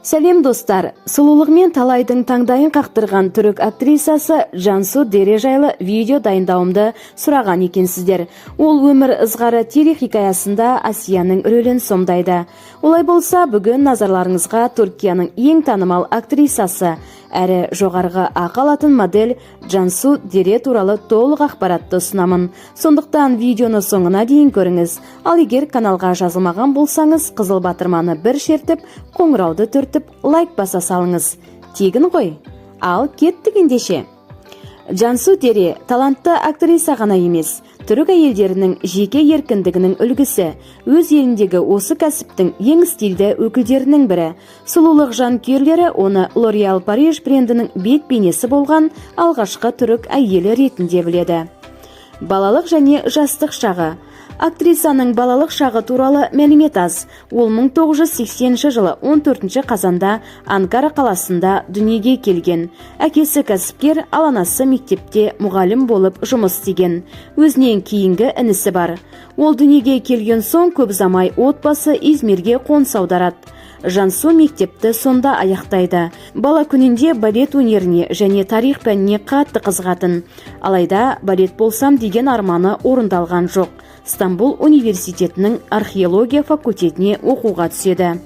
Сәлем достар, сұлулығымен талайдың таңдайын қақтырған түрік актрисасы Жансу Дере жайлы видео дайындауымды сұраған екенсіздер. Ол өмір ызғары телехикаясында Асияның рөлін сомдайды. Олай болса, бүгін назарларыңызға Түркияның ең танымал актрисасы, әрі жоғарғы ақы алатын модель Жансу Дере туралы толық ақпаратты ұсынамын. Сондықтан видеоны соңына дейін көріңіз. Ал егер каналға жазылмаған болсаңыз, қызыл батырманы бір шертіп, қоңырауды түртіп, лайк баса салыңыз. Тегін ғой. Ал кеттік ендеше. Жансу Дере талантты актриса ғана емес, түрік әйелдерінің жеке еркіндігінің үлгісі, өз еліндегі осы кәсіптің ең стильді өкілдерінің бірі. Сұлулық жанкүйерлері оны L'Oréal Париж брендінің бет бейнесі болған алғашқы түрік әйелі ретінде біледі. Балалық және жастық шағы. Актрисаның балалық шағы туралы мәлімет аз. Ол 1980 жылы 14 қазанда Анкара қаласында дүниеге келген. Әкесі кәсіпкер, ал анасы мектепте мұғалім болып жұмыс істеген. Өзінен кейінгі інісі бар. Ол дүниеге келген соң көп ұзамай отбасы Измирге қоныс аударады. Жансу мектепті сонда аяқтайды. Бала күнінде балет өнеріне және тарих пәніне қатты қызығатын. Алайда балет болсам деген арманы орындалған жоқ. Стамбул университетінің археология факультетіне оқуға түседі.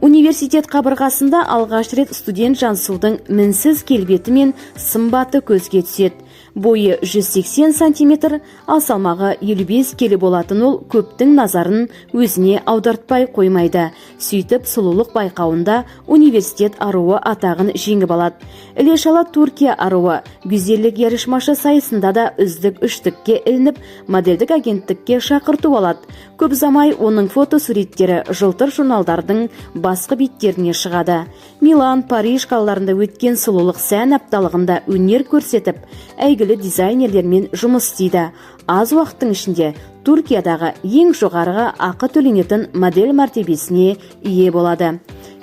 Университет қабырғасында алғаш рет студент Жансудың мінсіз келбеті мен сымбаты көзге түседі. Бойы 180 сантиметр, ал салмағы 55 келі болатын ол көптің назарын өзіне аудартпай қоймайды. Сөйтіп сұлулық байқауында университет аруы атағын жеңіп алады. Іле-шала Түркия аруы гүзеллік ярышмашы сайысында да үздік үштікке ілініп, модельдік агенттікке шақырту алады. Көп ұзамай оның фотосуреттері жылтыр журналдардың басқа беттеріне шығады. Милан, Париж қалаларында өткен сұлулық сән апталығында өнер көрсетіп, әйгілі дизайнерлермен жұмыс істейді. Аз уақыттың ішінде Түркиядағы ең жоғарғы ақы төленетін модель мәртебесіне ие болады.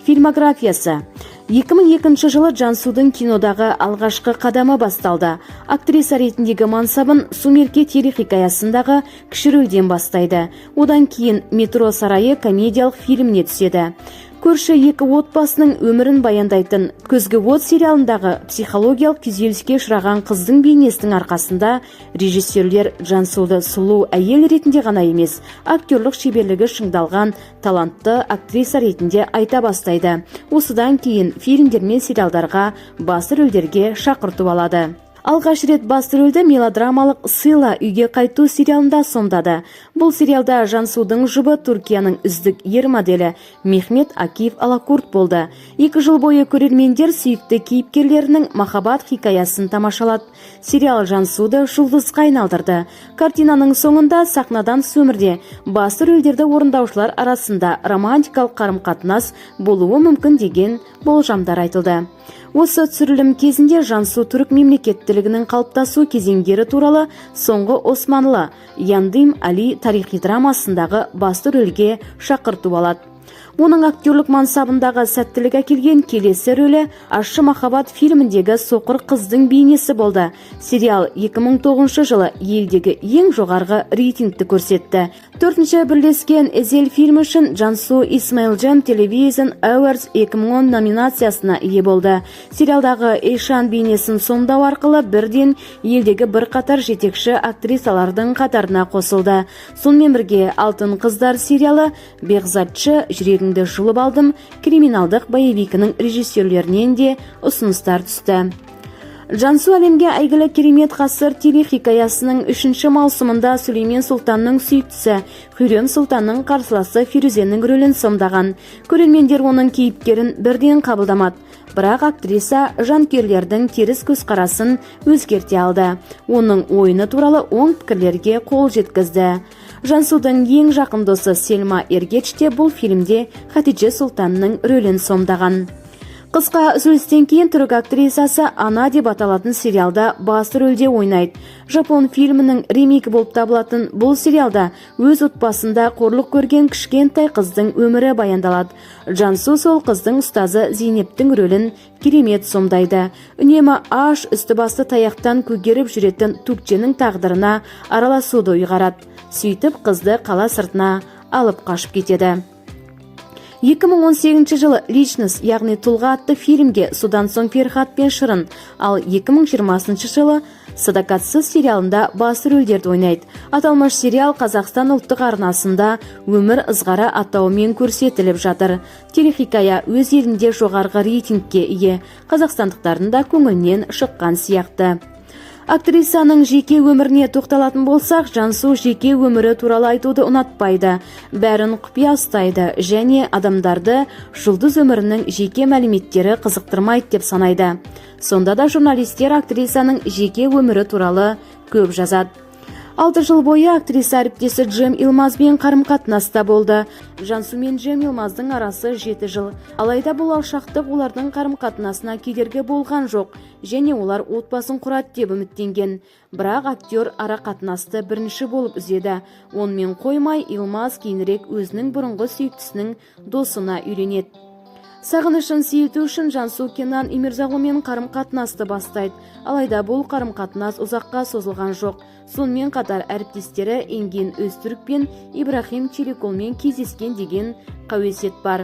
Фильмографиясы. 2002 жылы Жансудың кинодағы алғашқы қадамы басталды. Актриса ретіндегі мансабын Сумерке телехикаясындағы кіші рөлден бастайды. Одан кейін Метро сарайы комедиялық фильміне түседі. Көрші екі отбасының өмірін баяндайтын Күзгі от сериалындағы психологиялық күйзеліске ұшыраған қыздың бейнесінің арқасында режиссерлер Жансуды сұлу әйел ретінде ғана емес, актерлік шеберлігі шыңдалған талантты актриса ретінде айта бастайды. Осыдан кейін фильмдер мен сериалдарға басты рөлдерге шақырту алады. Алғаш рет басты рөлді мелодрамалық Сыйла үйге қайту сериалында сомдады. Бұл сериалда Жансудың жұбы Түркияның үздік ер моделі Мехмет Акиф Алакурт болды. 2 жыл бойы көрермендер сүйікті кейіпкерлерінің махаббат хикаясын тамашалады. Сериал Жансуды жұлдызға айналдырды. Картинаның соңында сахнадан өмірде басты рөлдерді орындаушылар арасында романтикалық қарым-қатынас болуы мүмкін деген болжамдар айтылды. Осы түсірілім кезінде Жансу түрік мемлекеттілігінің қалыптасу кезеңдері туралы соңғы Османлы Яндым Али тарихи драмасындағы басты рөлге шақырту алады. Оның актерлік мансабындағы сәттілік әкелген келесі рөлі Ащы махаббат фильміндегі соқыр қыздың бейнесі болды. Сериал 2009 жылы елдегі ең жоғарғы рейтингті көрсетті. 4-ші бірлескен Эзел фильмі үшін Жансу Исмаилджан Television Awards 2010 номинациясына ие болды. Сериалдағы Эйшан бейнесін сомдау арқылы бірден елдегі бірқатар жетекші актрисалардың қатарына қосылды. Сонымен бірге Алтын қыздар сериалы Бекзатшы жүрегіңді жұлып алдым криминалдық боевикінің режиссерлерінен де ұсыныстар түсті. Жансу әлемге әйгілі керемет ғасыр телехикаясының 3-ші маусымында Сүлеймен Сұлтанның сүйіктісі Хүрем Сұлтанның қарсыласы Фирузенің рөлін сомдаған. Көрермендер оның кейіпкерін бірден қабылдамады. Бірақ актриса жанкүйерлердің теріс көзқарасын өзгерте алды. Оның ойыны туралы оң пікірлерге қол жеткізді. Жансудың ең жақын досы Сельма Ергеч те бұл фильмде Хатидже Сұлтанның рөлін сомдаған. Қысқа үзілістен кейін түрік актрисасы Ана деп аталатын сериалда басты рөлде ойнайды. Жапон фильмінің ремейкі болып табылатын бұл сериалда өз отбасында қорлық көрген кішкентай қыздың өмірі баяндалады. Жансу сол қыздың ұстазы Зейнептің рөлін керемет сомдайды. Үнемі аш үсті басты таяқтан көгеріп жүретін Түкченің тағдырына араласуды ұйғарады. Сөйтіп қызды қала сыртына алып қашып кетеді. 2018 жылы «Личность», яғни «Тұлға» атты фильмге, содан соң «Ферхат пен Шырын», ал 2020 жылы «Садақатсыз» сериалында бас рөлдерді ойнайды. Аталмыш сериал Қазақстан ұлттық арнасында «Өмір ызғары» атауымен көрсетіліп жатыр. Телехикая өз елінде жоғарғы рейтингке ие, қазақстандықтардың да көңілінен шыққан сияқты. Актрисаның жеке өміріне тоқталатын болсақ, Жансу жеке өмірі туралы айтуды ұнатпайды, бәрін құпия ұстайды және адамдарды жұлдыз өмірінің жеке мәліметтері қызықтырмайды деп санайды. Сонда да журналистер актрисаның жеке өмірі туралы көп жазады. 6 жыл бойы актриса әріптесі Джем Илмазбен қарым-қатынаста болды. Жансу мен Джем Илмаздың арасы 7 жыл. Алайда бұл алшақтық олардың қарым-қатынасына кедергі болған жоқ, және олар отбасын құрады деп үміттенген. Бірақ актер ара қатынасты бірінші болып үзеді. Онымен қоймай, Илмаз кейінірек өзінің бұрынғы сүйіктісінің досына үйленеді. Сағынышын сейілту үшін Жансу Кенан Имирзағұлмен қарым-қатынасты бастайды. Алайда бұл қарым-қатынас ұзаққа созылған жоқ. Сонымен қатар әріптестері Энген Өзтүрк пен Ибрахим Челиколмен кездескен деген қауесет бар.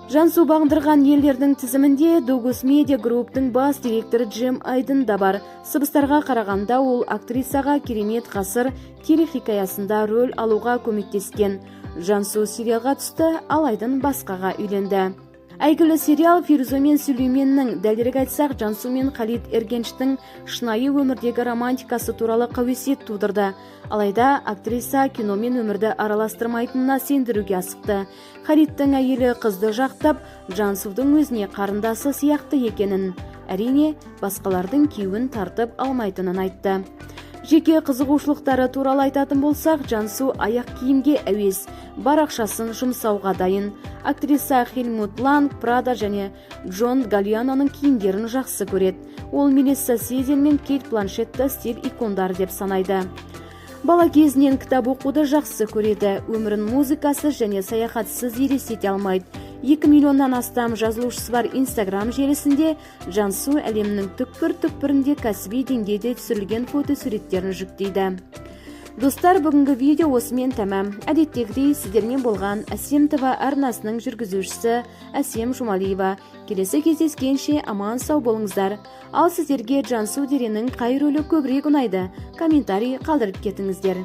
Жансу бағындырған елдердің тізімінде Догус Медиа Групптың бас директоры Джем Айдын да бар. Сыбыстарға қарағанда ол актрисаға «Керемет ғасыр» телехикаясында рөл алуға көмектескен. Жансу сериалға түсті, ал Айдын басқаға үйленді. Әйгілі сериал Фируза мен Сүлейменнің, дәлірек айтсақ, Жансу мен Халид Эргенчтің шынайы өмірдегі романтикасы туралы қауесет тудырды. Алайда актриса киномен өмірді араластырмайтынына сендіруге асықты. Халидтің әйелі қызды жақтап, Жансудың өзіне қарындасы сияқты екенін, әрине басқалардың күйеуін тартып алмайтынын айтты. Жеке қызығушылықтары туралы айтатын болсақ, Жансу аяқ киімге әуес, бар ақшасын жұмсауға дайын. Актриса Хельмут Ланг, Прада және Джон Галлианоның киімдерін жақсы көреді. Ол Мелисса Сезен мен Кейт Бланшетті стиль икондар деп санайды. Бала кезінен кітап оқуды жақсы көреді. Өмірін музыкасыз және саяхатсыз елестете алмайды. 2 миллионнан астам жазылушысы бар Instagram желісінде Жансу әлемнің түкпір-түкпірінде кәсіби деңгейде түсірілген фотосуреттерін жүктейді. Достар, бүгінгі видео осымен тәмам. Әдеттегідей сіздермен болған Әсем ТВ арнасының жүргізушісі Әсем Жұмалиева. Келесі кездескенше аман сау болыңыздар. Ал сіздерге Жансу Деренің қай рөлі көбірек ұнайды? Комментарий қалдырып кетіңіздер.